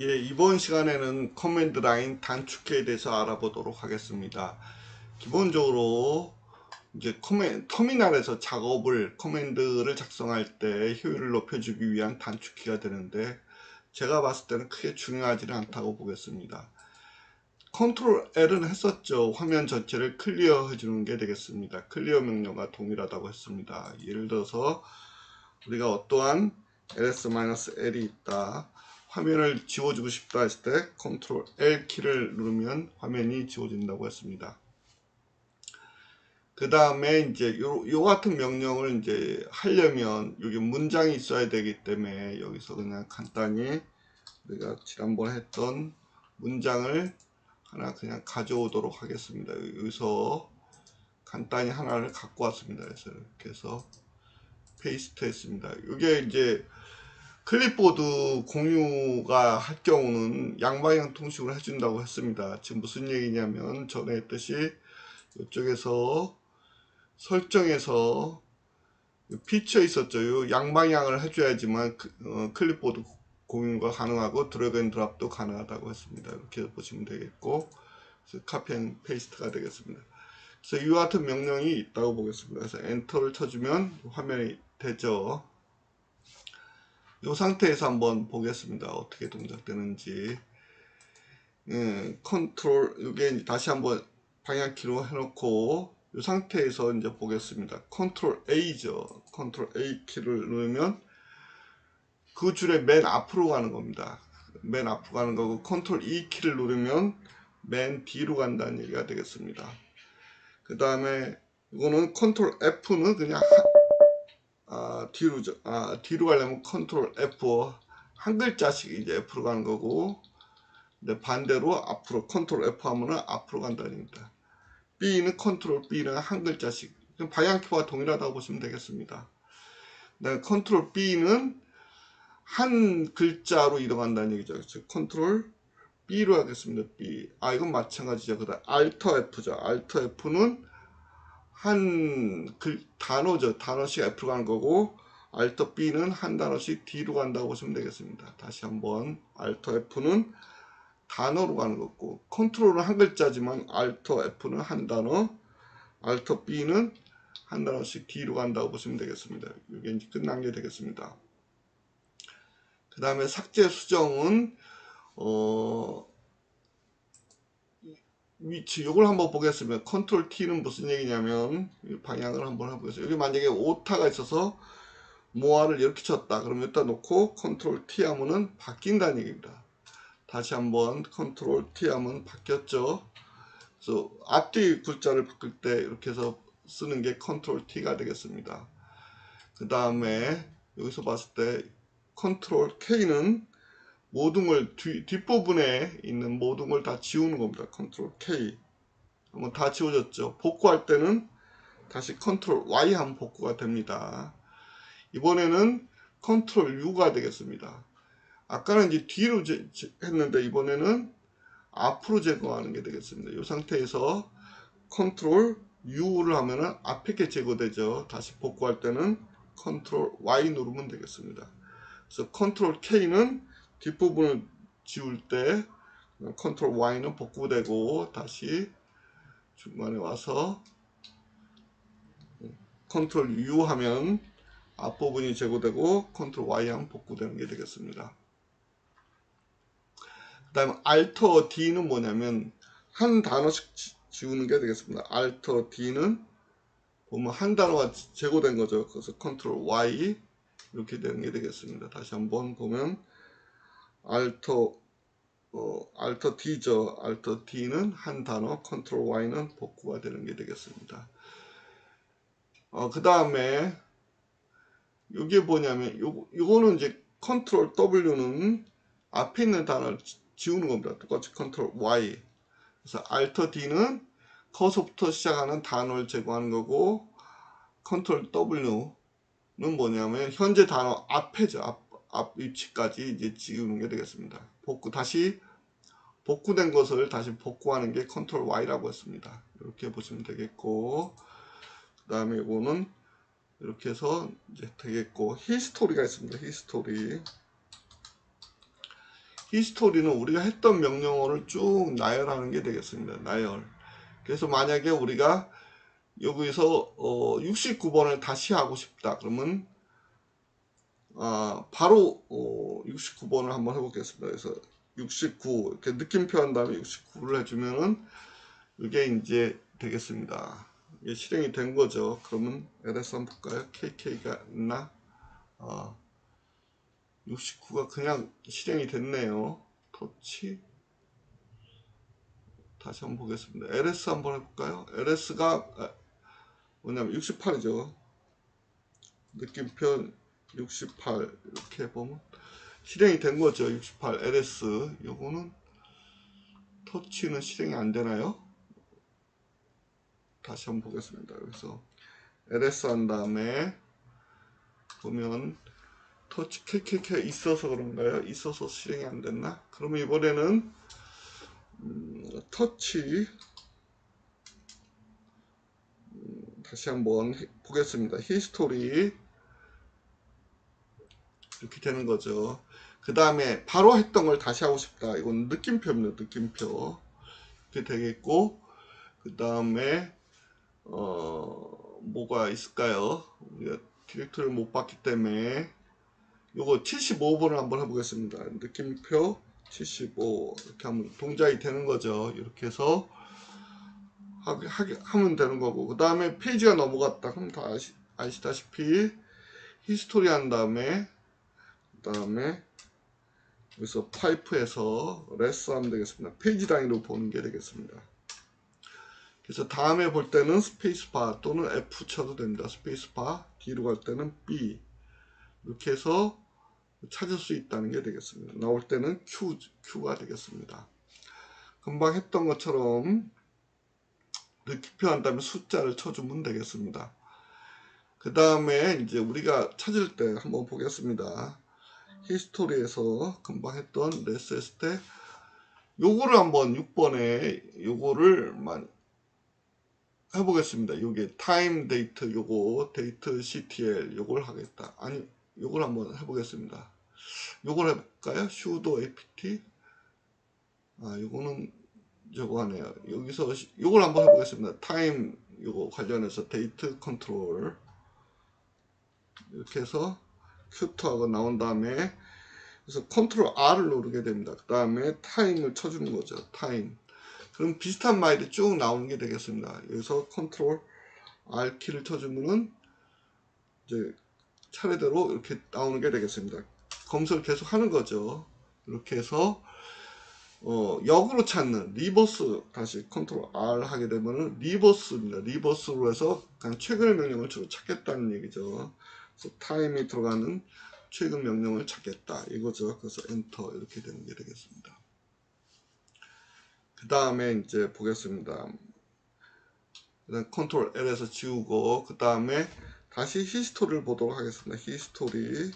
예, 이번 시간에는 커맨드 라인 단축키에 대해서 알아보도록 하겠습니다. 기본적으로 이제 터미널에서 커맨드를 작성할 때 효율을 높여주기 위한 단축키가 되는데, 제가 봤을 때는 크게 중요하지는 않다고 보겠습니다. 컨트롤 L은 했었죠. 화면 전체를 클리어 해주는 게 되겠습니다. 클리어 명령과 동일하다고 했습니다. 예를 들어서 우리가 어떠한 ls-l이 있다, 화면을 지워주고 싶다 했을 때 컨트롤 L 키를 누르면 화면이 지워진다고 했습니다. 그 다음에 이제 요 같은 명령을 이제 하려면 여기 문장이 있어야 되기 때문에 여기서 그냥 간단히 우리가 지난번 했던 문장을 하나 그냥 가져오도록 하겠습니다. 여기서 간단히 하나를 갖고 왔습니다. 그래서 이렇게 해서 페이스트 했습니다. 이게 이제 클립보드 공유가 할 경우는 양방향 통식으로 해준다고 했습니다. 지금 무슨 얘기냐면 전에 했듯이 이쪽에서 설정에서 피처 있었죠. 양방향을 해줘야지만 클립보드 공유가 가능하고 드래그 앤 드랍도 가능하다고 했습니다. 이렇게 보시면 되겠고, 그래서 카피 앤 페이스트가 되겠습니다. 그래서 이와 같은 명령이 있다고 보겠습니다. 그래서 엔터를 쳐주면 화면이 되죠. 이 상태에서 한번 보겠습니다. 어떻게 동작되는지. 컨트롤, 이게 다시 한번 방향키로 해놓고 이 상태에서 이제 보겠습니다. 컨트롤 A죠. 컨트롤 A 키를 누르면 그 줄의 맨 앞으로 가는 겁니다. 맨 앞으로 가는 거고, 컨트롤 E 키를 누르면 맨 뒤로 간다는 얘기가 되겠습니다. 그 다음에 이거는 컨트롤 F는 그냥 뒤로 가려면 컨트롤 F 한 글자씩 이제 F로 가는 거고, 근데 반대로 앞으로 컨트롤 F 하면은 앞으로 간다는 얘기입니다. B는 컨트롤 B는 한 글자씩, 방향키와 동일하다고 보시면 되겠습니다. 네, 컨트롤 B는 한 글자로 이동한다는 얘기죠. 즉 컨트롤 B로 하겠습니다. B. 이건 마찬가지죠. 그다음 Alt F죠. Alt F는 단어죠. 단어씩 F로 가는 거고, Alt B는 한 단어씩 D로 간다고 보시면 되겠습니다. 다시 한번 Alt F는 단어로 가는 거고, 컨트롤은 한 글자지만 Alt F는 한 단어, Alt B는 한 단어씩 D로 간다고 보시면 되겠습니다. 이게 이제 끝난 게 되겠습니다. 그 다음에 삭제 수정은 위치, 이걸 한번 보겠습니다. 컨트롤 T는 무슨 얘기냐면, 방향을 한번 해보겠습니다. 여기 만약에 오타가 있어서 모아를 이렇게 쳤다. 그럼 여기다 놓고 컨트롤 T 하면은 바뀐다는 얘기입니다. 다시 한번 컨트롤 T 하면 바뀌었죠. 그래서 앞뒤 글자를 바꿀 때 이렇게 해서 쓰는 게 컨트롤 T가 되겠습니다. 그 다음에 여기서 봤을 때 컨트롤 K는 모든 걸 뒷부분에 있는 모든 걸 다 지우는 겁니다. 컨트롤 K 한번 다 지워졌죠. 복구할 때는 다시 컨트롤 Y 하면 복구가 됩니다. 이번에는 컨트롤 U가 되겠습니다. 아까는 이제 뒤로 했는데 이번에는 앞으로 제거하는 게 되겠습니다. 이 상태에서 컨트롤 U를 하면은 앞에 게 제거되죠. 다시 복구할 때는 컨트롤 Y 누르면 되겠습니다. 그래서 컨트롤 K는 뒷부분을 지울 때, 컨트롤 Y는 복구되고, 다시 중간에 와서 컨트롤 U 하면 앞부분이 제거되고, 컨트롤 Y 하면 복구되는 게 되겠습니다. 그 다음에 Alt D는 뭐냐면 한 단어씩 지우는 게 되겠습니다. Alt D는 보면 한 단어가 제거된 거죠. 그래서 컨트롤 Y 이렇게 되는 게 되겠습니다. 다시 한번 보면 Alt D죠. Alt D는 한 단어, 컨트롤 Y는 복구가 되는 게 되겠습니다. 그 다음에 이게 뭐냐면 요거는 이제 컨트롤 W는 앞에 있는 단어를 지우는 겁니다. 똑같이 컨트롤 Y. 그래서 Alt D는 커서부터 시작하는 단어를 제거하는 거고, 컨트롤 W는 뭐냐면 현재 단어 앞에죠. 앞 위치까지 이제 지우는 게 되겠습니다. 다시 복구된 것을 다시 복구하는 게 컨트롤 Y라고 했습니다. 이렇게 보시면 되겠고, 그 다음에 이거는 이렇게 해서 이제 되겠고, 히스토리가 있습니다. 히스토리. 히스토리는 우리가 했던 명령어를 쭉 나열하는 게 되겠습니다. 나열. 그래서 만약에 우리가 여기서 69번을 다시 하고 싶다. 그러면 바로 69번을 한번 해보겠습니다. 그래서 69 이렇게 느낌표 한 다음에 69를 해주면은 이게 이제 되겠습니다. 이게 실행이 된 거죠. 그러면 LS 한번 볼까요? KK가 있나? 69가 그냥 실행이 됐네요. 터치 다시 한번 보겠습니다. LS 한번 해볼까요? LS가 뭐냐면 68이죠. 느낌표 68 이렇게 보면 실행이 된 거죠. 68 LS. 요거는 터치는 실행이 안 되나요? 다시 한번 보겠습니다. 그래서 LS 한 다음에 보면 터치 KKK 있어서 그런가요? 있어서 실행이 안 됐나? 그러면 이번에는 터치 다시 한번 보겠습니다. 히스토리 이렇게 되는 거죠. 그 다음에 바로 했던 걸 다시 하고 싶다. 이건 느낌표입니다. 느낌표 이렇게 되겠고, 그 다음에 뭐가 있을까요? 우리가 디렉터리를 못 봤기 때문에 요거 75번을 한번 해보겠습니다. 느낌표 75 이렇게 하면 동작이 되는 거죠. 이렇게 해서 하면 되는 거고, 그 다음에 페이지가 넘어갔다. 그럼 다 아시다시피 히스토리 한 다음에 그 다음에 여기서 파이프에서 레스 하면 되겠습니다. 페이지 단위로 보는 게 되겠습니다. 그래서 다음에 볼 때는 스페이스바 또는 F 쳐도 됩니다. 스페이스바 D로 갈 때는 B 이렇게 해서 찾을 수 있다는 게 되겠습니다. 나올 때는 Q가 되겠습니다. 금방 했던 것처럼 느낌표 한 다음에 숫자를 쳐주면 되겠습니다. 그 다음에 이제 우리가 찾을 때 한번 보겠습니다. 히스토리에서 금방 했던 레스 했을 때 요거를 한번 6번에 요거를 해보겠습니다. 요게 타임 데이트 요거 데이트 CTL 요걸 하겠다. 아니 요걸 한번 해보겠습니다. 요걸 해볼까요? sudo apt 요거는 저거 하네요. 여기서 요걸 한번 해보겠습니다. 타임 요거 관련해서 데이트 컨트롤 이렇게 해서 큐트하고 나온 다음에 그래서 컨트롤 R을 누르게 됩니다. 그 다음에 타임을 쳐주는 거죠. 타임. 그럼 비슷한 마일이 쭉 나오는 게 되겠습니다. 여기서 컨트롤 R 키를 쳐주면은 이제 차례대로 이렇게 나오는 게 되겠습니다. 검색을 계속 하는 거죠. 이렇게 해서 역으로 찾는 리버스 다시 컨트롤 R 하게 되면은 리버스입니다. 리버스로 해서 그냥 최근의 명령을 주로 찾겠다는 얘기죠. 그래서 타임이 들어가는 최근 명령을 찾겠다 이거죠. 그래서 엔터 이렇게 되는 게 되겠습니다. 그 다음에 이제 보겠습니다. 컨트롤 L에서 지우고 그 다음에 다시 히스토리를 보도록 하겠습니다. 히스토리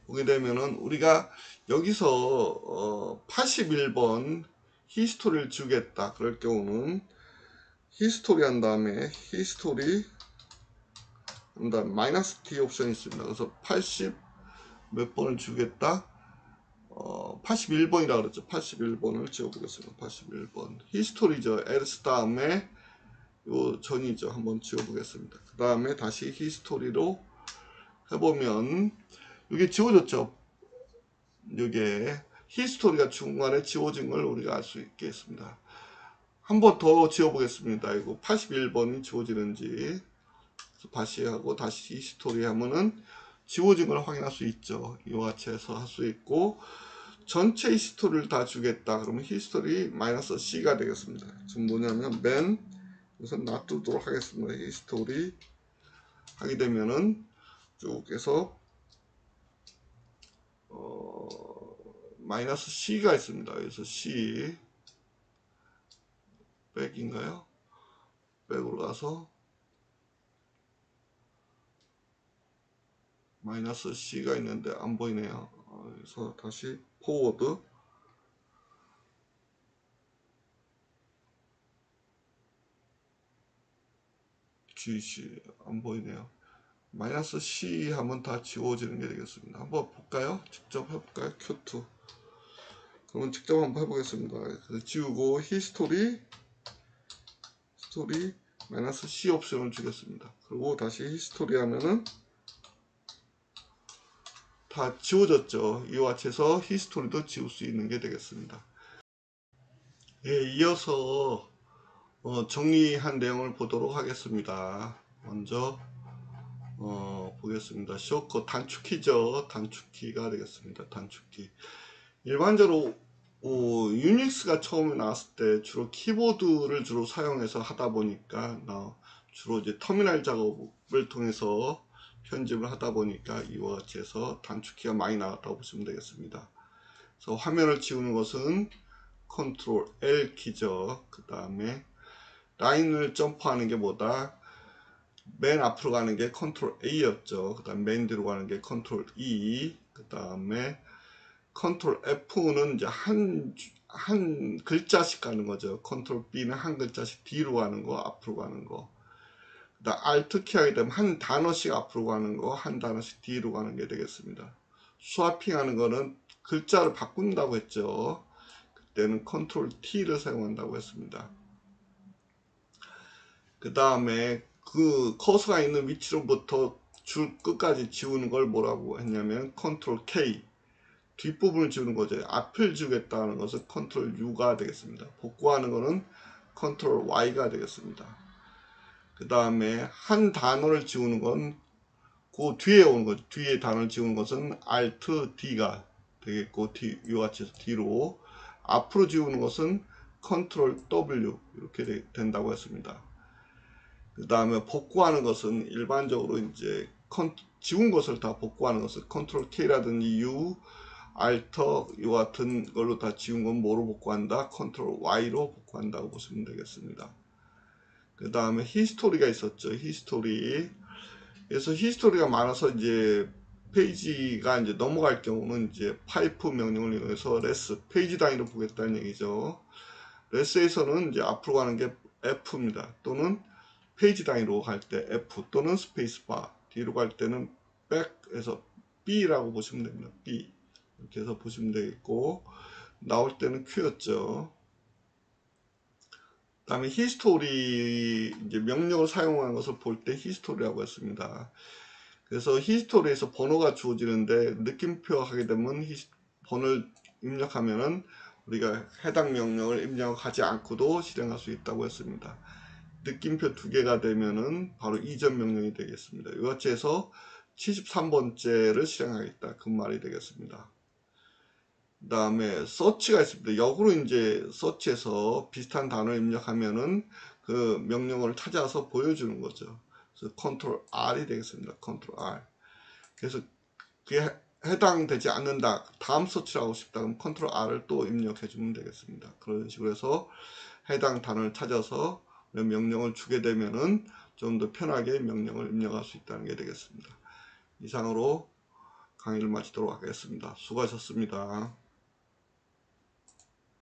보게 되면은 우리가 여기서 81번 히스토리를 주겠다. 그럴 경우는 히스토리 한 다음에 히스토리 한 다음에 마이너스 D 옵션이 있습니다. 그래서 80 몇 번을 주겠다. 81번이라 그랬죠. 81번을 지워보겠습니다. 81번 히스토리죠. else 다음에 요 전이죠. 한번 지워보겠습니다. 그 다음에 다시 히스토리로 해보면 이게 지워졌죠. 이게 히스토리가 중간에 지워진 걸 우리가 알 수 있겠습니다. 한 번 더 지워보겠습니다. 이거 81번이 지워지는지 다시 하고 다시 히스토리 하면은 지워진 걸 확인할 수 있죠. 이와 같이 해서 할 수 있고 전체 히스토리를 다 주겠다. 그러면 히스토리 마이너스 C가 되겠습니다. 지금 뭐냐면 맨 우선 놔두도록 하겠습니다. 히스토리 하게 되면은 쭉 해서 마이너스 C가 있습니다. 그래서 C 백인가요? 백으로 가서 마이너스 C가 있는데 안 보이네요. 그래서 다시 포워드 GC 안 보이네요. -C 하면 다 지워지는 게 되겠습니다. 한번 볼까요? 직접 해볼까요? Q2. 그러면 직접 한번 해보겠습니다. 그래서 지우고 히스토리 -C 옵션을 주겠습니다. 그리고 다시 히스토리 하면은 다 지워졌죠. 이와 같이 해서 히스토리도 지울 수 있는 게 되겠습니다. 예, 이어서 정리한 내용을 보도록 하겠습니다. 먼저 보겠습니다. 쇼커 단축키죠. 단축키가 되겠습니다. 단축키. 일반적으로 유닉스가 처음에 나왔을 때 주로 키보드를 주로 사용해서 하다 보니까 주로 이제 터미널 작업을 통해서 편집을 하다 보니까 이와 같이 해서 단축키가 많이 나왔다고 보시면 되겠습니다. 그래서 화면을 지우는 것은 컨트롤 L 키죠. 그 다음에 라인을 점프하는 게 뭐다? 맨 앞으로 가는 게 컨트롤 A였죠. 그 다음 맨 뒤로 가는 게 컨트롤 E. 그 다음에 컨트롤 F는 이제 한 글자씩 가는 거죠. 컨트롤 B는 한 글자씩 뒤로 가는 거, 앞으로 가는 거. 그다음 Alt 키 하게 되면 한 단어씩 앞으로 가는 거, 한 단어씩 뒤로 가는 게 되겠습니다. 스와핑 하는 거는 글자를 바꾼다고 했죠. 그때는 컨트롤 T를 사용한다고 했습니다. 그 다음에 그 커서가 있는 위치로부터 줄 끝까지 지우는 걸 뭐라고 했냐면 컨트롤 K. 뒷부분을 지우는 거죠. 앞을 지우겠다는 것은 컨트롤 U가 되겠습니다. 복구하는 것은 컨트롤 Y가 되겠습니다. 그 다음에 한 단어를 지우는 건 그 뒤에 오는 거죠. 뒤에 단어를 지우는 것은 Alt D가 되겠고, 이와 같이 해서 뒤로. 앞으로 지우는 것은 컨트롤 W 이렇게 된다고 했습니다. 그 다음에 복구하는 것은 일반적으로 이제 지운 것을 다 복구하는 것을 컨트롤 K라든지 U, 알터 이와 같은 걸로 다 지운 건 뭐로 복구한다? 컨트롤 Y로 복구한다고 보시면 되겠습니다. 그 다음에 히스토리가 있었죠. 히스토리. 그래서 히스토리가 많아서 이제 페이지가 이제 넘어갈 경우는 이제 파이프 명령을 이용해서 레스, 페이지 단위로 보겠다는 얘기죠. 레스에서는 이제 앞으로 가는 게 F입니다. 또는 페이지 단위로 갈 때 F 또는 스페이스바, 뒤로 갈 때는 백에서 B라고 보시면 됩니다. B. 이렇게 해서 보시면 되겠고, 나올 때는 Q였죠. 그 다음에 히스토리, 이제 명령을 사용한 것을 볼 때 히스토리라고 했습니다. 그래서 히스토리에서 번호가 주어지는데 느낌표 하게 되면 번호를 입력하면은 우리가 해당 명령을 입력하지 않고도 실행할 수 있다고 했습니다. 느낌표 2개가 되면은 바로 이전 명령이 되겠습니다. 이와 같이 해서 73번째를 실행하겠다. 그 말이 되겠습니다. 그 다음에 서치가 있습니다. 역으로 이제 서치에서 비슷한 단어를 입력하면은 그 명령어를 찾아서 보여주는 거죠. 그래서 컨트롤 R이 되겠습니다. 컨트롤 R. 그래서 그게 해당되지 않는다. 다음 서치를 하고 싶다. 그럼 컨트롤 R을 또 입력해 주면 되겠습니다. 그런 식으로 해서 해당 단어를 찾아서 명령을 주게 되면은 좀 더 편하게 명령을 입력할 수 있다는 게 되겠습니다. 이상으로 강의를 마치도록 하겠습니다. 수고하셨습니다.